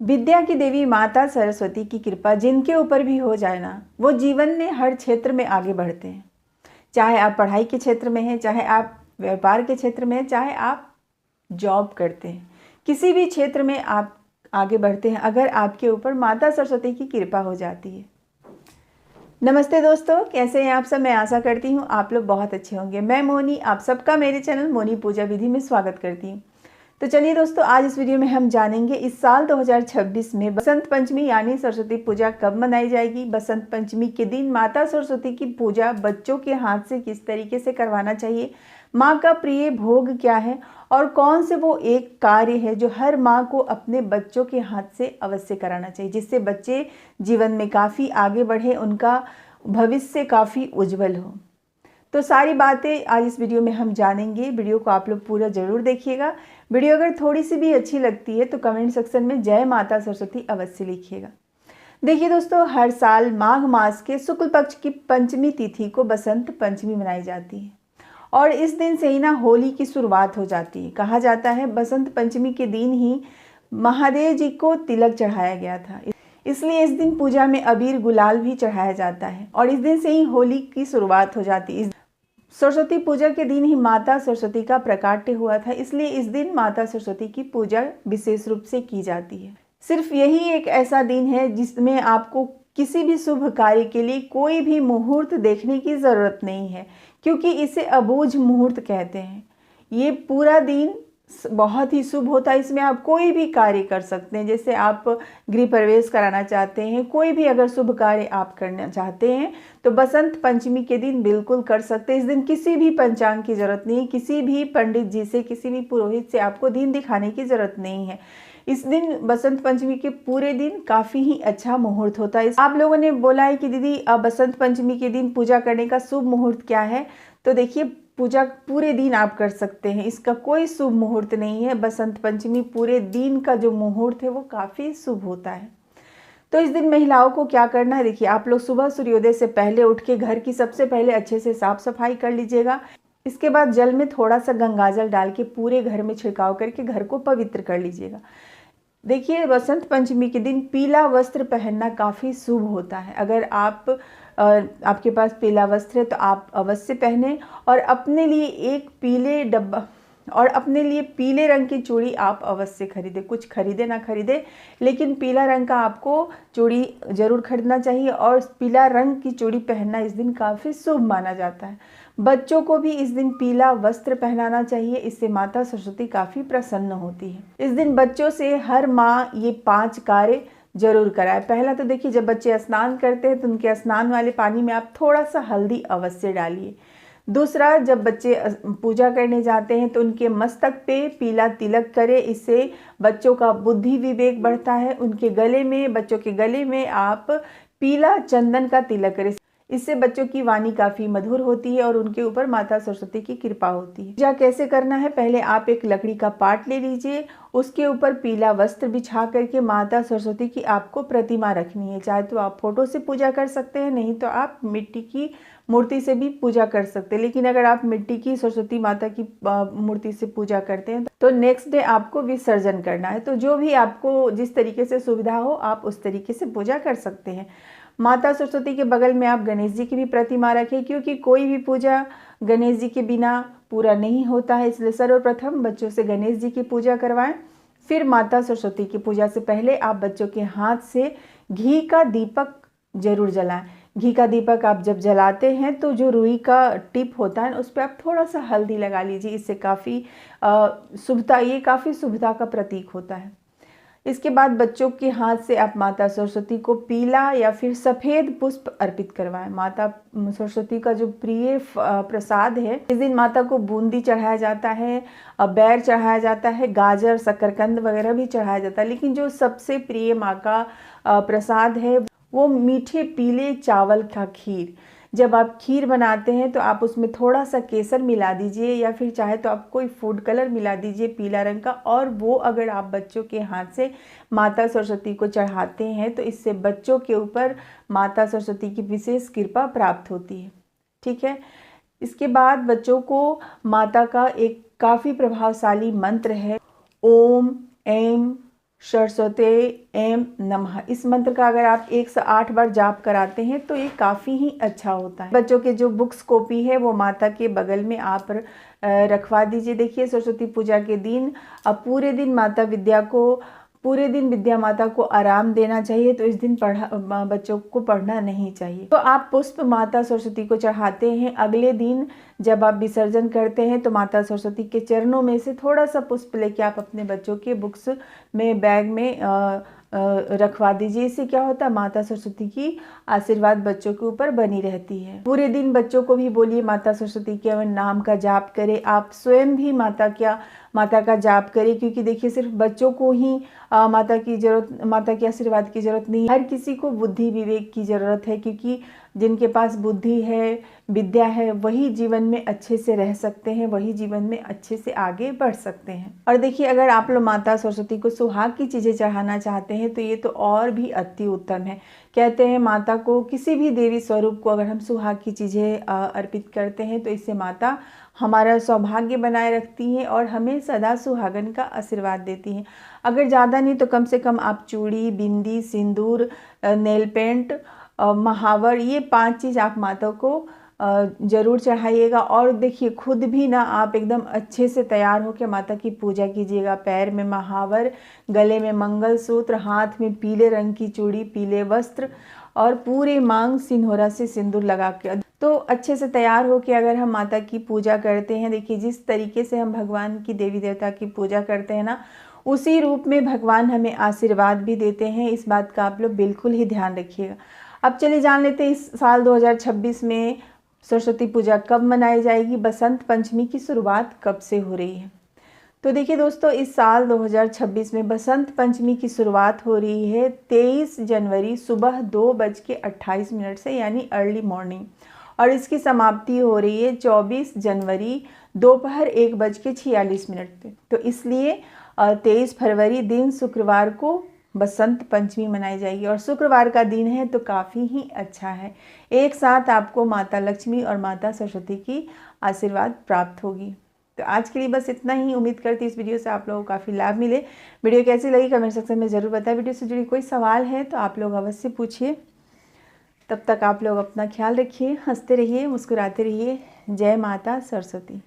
विद्या की देवी माता सरस्वती की कृपा जिनके ऊपर भी हो जाए ना, वो जीवन में हर क्षेत्र में आगे बढ़ते हैं। चाहे आप पढ़ाई के क्षेत्र में हैं, चाहे आप व्यापार के क्षेत्र में हैं, चाहे आप जॉब करते हैं, किसी भी क्षेत्र में आप आगे बढ़ते हैं अगर आपके ऊपर माता सरस्वती की कृपा हो जाती है। नमस्ते दोस्तों, कैसे हैं आप सब। मैं आशा करती हूँ आप लोग बहुत अच्छे होंगे। मैं मोनी आप सबका मेरे चैनल मोनी पूजा विधि में स्वागत करती हूँ। तो चलिए दोस्तों, आज इस वीडियो में हम जानेंगे इस साल 2026 में बसंत पंचमी यानी सरस्वती पूजा कब मनाई जाएगी। बसंत पंचमी के दिन माता सरस्वती की पूजा बच्चों के हाथ से किस तरीके से करवाना चाहिए, माँ का प्रिय भोग क्या है और कौन से वो एक कार्य है जो हर माँ को अपने बच्चों के हाथ से अवश्य कराना चाहिए, जिससे बच्चे जीवन में काफ़ी आगे बढ़े, उनका भविष्य काफ़ी उज्जवल हो। तो सारी बातें आज इस वीडियो में हम जानेंगे। वीडियो को आप लोग पूरा ज़रूर देखिएगा। वीडियो अगर थोड़ी सी भी अच्छी लगती है तो कमेंट सेक्शन में जय माता सरस्वती अवश्य लिखिएगा। देखिए दोस्तों, हर साल माघ मास के शुक्ल पक्ष की पंचमी तिथि को बसंत पंचमी मनाई जाती है और इस दिन से ही ना होली की शुरुआत हो जाती है। कहा जाता है बसंत पंचमी के दिन ही महादेव जी को तिलक चढ़ाया गया था, इसलिए इस दिन पूजा में अबीर गुलाल भी चढ़ाया जाता है और इस दिन से ही होली की शुरुआत हो जाती है। सरस्वती पूजा के दिन ही माता सरस्वती का प्राकट्य हुआ था, इसलिए इस दिन माता सरस्वती की पूजा विशेष रूप से की जाती है। सिर्फ यही एक ऐसा दिन है जिसमें आपको किसी भी शुभ कार्य के लिए कोई भी मुहूर्त देखने की ज़रूरत नहीं है, क्योंकि इसे अबूझ मुहूर्त कहते हैं। ये पूरा दिन बहुत ही शुभ होता है। इसमें आप कोई भी कार्य कर सकते हैं, जैसे आप गृह प्रवेश कराना चाहते हैं, कोई भी अगर शुभ कार्य आप करना चाहते हैं तो बसंत पंचमी के दिन बिल्कुल कर सकते हैं। इस दिन किसी भी पंचांग की जरूरत नहीं, किसी भी पंडित जी से, किसी भी पुरोहित से आपको दिन दिखाने की जरूरत नहीं है। इस दिन बसंत पंचमी के पूरे दिन काफ़ी ही अच्छा मुहूर्त होता है। आप लोगों ने बोला है कि दीदी अब बसंत पंचमी के दिन पूजा करने का शुभ मुहूर्त क्या है, तो देखिए पूजा पूरे दिन आप कर सकते हैं, इसका कोई शुभ मुहूर्त नहीं है। बसंत पंचमी पूरे दिन का जो मुहूर्त है वो काफ़ी शुभ होता है। तो इस दिन महिलाओं को क्या करना है, देखिए आप लोग सुबह सूर्योदय से पहले उठ के घर की सबसे पहले अच्छे से साफ सफाई कर लीजिएगा। इसके बाद जल में थोड़ा सा गंगाजल डाल के पूरे घर में छिड़काव करके घर को पवित्र कर लीजिएगा। देखिए बसंत पंचमी के दिन पीला वस्त्र पहनना काफ़ी शुभ होता है। अगर आपके पास पीला वस्त्र है तो आप अवश्य पहने और अपने लिए एक पीले डब्बा और अपने लिए पीले रंग की चूड़ी आप अवश्य खरीदें। कुछ खरीदे ना खरीदे, लेकिन पीला रंग का आपको चूड़ी ज़रूर खरीदना चाहिए और पीला रंग की चूड़ी पहनना इस दिन काफ़ी शुभ माना जाता है। बच्चों को भी इस दिन पीला वस्त्र पहनाना चाहिए, इससे माता सरस्वती काफ़ी प्रसन्न होती है। इस दिन बच्चों से हर माँ ये 5 कार्य जरूर कराए। पहला तो देखिए, जब बच्चे स्नान करते हैं तो उनके स्नान वाले पानी में आप थोड़ा सा हल्दी अवश्य डालिए। दूसरा, जब बच्चे पूजा करने जाते हैं तो उनके मस्तक पे पीला तिलक करें, इससे बच्चों का बुद्धि विवेक बढ़ता है। उनके गले में, बच्चों के गले में आप पीला चंदन का तिलक करें, इससे बच्चों की वाणी काफ़ी मधुर होती है और उनके ऊपर माता सरस्वती की कृपा होती है। पूजा कैसे करना है, पहले आप एक लकड़ी का पाट ले लीजिए, उसके ऊपर पीला वस्त्र बिछा करके माता सरस्वती की आपको प्रतिमा रखनी है। चाहे तो आप फोटो से पूजा कर सकते हैं, नहीं तो आप मिट्टी की मूर्ति से भी पूजा कर सकते हैं। लेकिन अगर आप मिट्टी की सरस्वती माता की मूर्ति से पूजा करते हैं तो नेक्स्ट डे आपको विसर्जन करना है। तो जो भी आपको जिस तरीके से सुविधा हो आप उस तरीके से पूजा कर सकते हैं। माता सरस्वती के बगल में आप गणेश जी की भी प्रतिमा रखें, क्योंकि कोई भी पूजा गणेश जी के बिना पूरा नहीं होता है। इसलिए सर्वप्रथम बच्चों से गणेश जी की पूजा करवाएं, फिर माता सरस्वती की पूजा से पहले आप बच्चों के हाथ से घी का दीपक जरूर जलाएं। घी का दीपक आप जब जलाते हैं तो जो रुई का टिप होता है उस पर आप थोड़ा सा हल्दी लगा लीजिए, इससे काफ़ी शुभता, ये काफ़ी शुभता का प्रतीक होता है। इसके बाद बच्चों के हाथ से आप माता सरस्वती को पीला या फिर सफ़ेद पुष्प अर्पित करवाएं। माता सरस्वती का जो प्रिय प्रसाद है, इस दिन माता को बूंदी चढ़ाया जाता है, बैर चढ़ाया जाता है, गाजर, शकरकंद वगैरह भी चढ़ाया जाता है। लेकिन जो सबसे प्रिय माँ का प्रसाद है वो मीठे पीले चावल का खीर। जब आप खीर बनाते हैं तो आप उसमें थोड़ा सा केसर मिला दीजिए या फिर चाहे तो आप कोई फूड कलर मिला दीजिए पीला रंग का, और वो अगर आप बच्चों के हाथ से माता सरस्वती को चढ़ाते हैं तो इससे बच्चों के ऊपर माता सरस्वती की विशेष कृपा प्राप्त होती है। ठीक है। इसके बाद बच्चों को माता का एक काफ़ी प्रभावशाली मंत्र है, ओम ऐं सरस्वते एम नमः। इस मंत्र का अगर आप 108 बार जाप कराते हैं तो ये काफ़ी ही अच्छा होता है। बच्चों के जो बुक्स कॉपी है वो माता के बगल में आप रखवा दीजिए। देखिए सरस्वती पूजा के दिन अब पूरे दिन विद्या माता को आराम देना चाहिए, तो इस दिन बच्चों को पढ़ना नहीं चाहिए। तो आप पुष्प माता सरस्वती को चढ़ाते हैं। अगले दिन जब आप विसर्जन करते हैं तो माता सरस्वती के चरणों में से थोड़ा सा पुष्प लेके आप अपने बच्चों के बुक्स में बैग में रखवा दीजिए। इससे क्या होता है, माता सरस्वती की आशीर्वाद बच्चों के ऊपर बनी रहती है। पूरे दिन बच्चों को भी बोलिए माता सरस्वती के नाम का जाप करें। आप स्वयं भी माता का जाप करें, क्योंकि देखिए सिर्फ बच्चों को ही माता के आशीर्वाद की जरूरत नहीं, हर किसी को बुद्धि विवेक की जरूरत है, क्योंकि जिनके पास बुद्धि है, विद्या है, वही जीवन में अच्छे से रह सकते हैं, वही जीवन में अच्छे से आगे बढ़ सकते हैं। और देखिए अगर आप लोग माता सरस्वती को सुहाग की चीज़ें चढ़ाना चाहते हैं तो ये तो और भी अति उत्तम है। कहते हैं माता को, किसी भी देवी स्वरूप को अगर हम सुहाग की चीज़ें अर्पित करते हैं तो इससे माता हमारा सौभाग्य बनाए रखती हैं और हमें सदा सुहागन का आशीर्वाद देती हैं। अगर ज़्यादा नहीं तो कम से कम आप चूड़ी, बिंदी, सिंदूर, नेल पेंट, महावर, ये 5 चीज़ आप माता को ज़रूर चढ़ाइएगा। और देखिए खुद भी ना आप एकदम अच्छे से तैयार होकर माता की पूजा कीजिएगा। पैर में महावर, गले में मंगलसूत्र, हाथ में पीले रंग की चूड़ी, पीले वस्त्र और पूरे मांग सिंदूरा से सिंदूर लगा के, तो अच्छे से तैयार होकर अगर हम माता की पूजा करते हैं, देखिए जिस तरीके से हम भगवान की देवी देवता की पूजा करते हैं ना, उसी रूप में भगवान हमें आशीर्वाद भी देते हैं। इस बात का आप लोग बिल्कुल ही ध्यान रखिएगा। अब चलिए जान लेते हैं इस साल 2026 में सरस्वती पूजा कब मनाई जाएगी, बसंत पंचमी की शुरुआत कब से हो रही है। तो देखिए दोस्तों, इस साल 2026 में बसंत पंचमी की शुरुआत हो रही है 23 जनवरी सुबह 2:28 से, यानी अर्ली मॉर्निंग, और इसकी समाप्ति हो रही है 24 जनवरी दोपहर 1:46 पे। तो इसलिए 23 फरवरी दिन शुक्रवार को बसंत पंचमी मनाई जाएगी और शुक्रवार का दिन है तो काफ़ी ही अच्छा है। एक साथ आपको माता लक्ष्मी और माता सरस्वती की आशीर्वाद प्राप्त होगी। तो आज के लिए बस इतना ही। उम्मीद करती इस वीडियो से आप लोगों को काफ़ी लाभ मिले। वीडियो कैसी लगी कमेंट सेक्शन में ज़रूर बताएं। वीडियो से जुड़ी कोई सवाल है तो आप लोग अवश्य पूछिए। तब तक आप लोग अपना ख्याल रखिए, हंसते रहिए, मुस्कुराते रहिए। जय माता सरस्वती।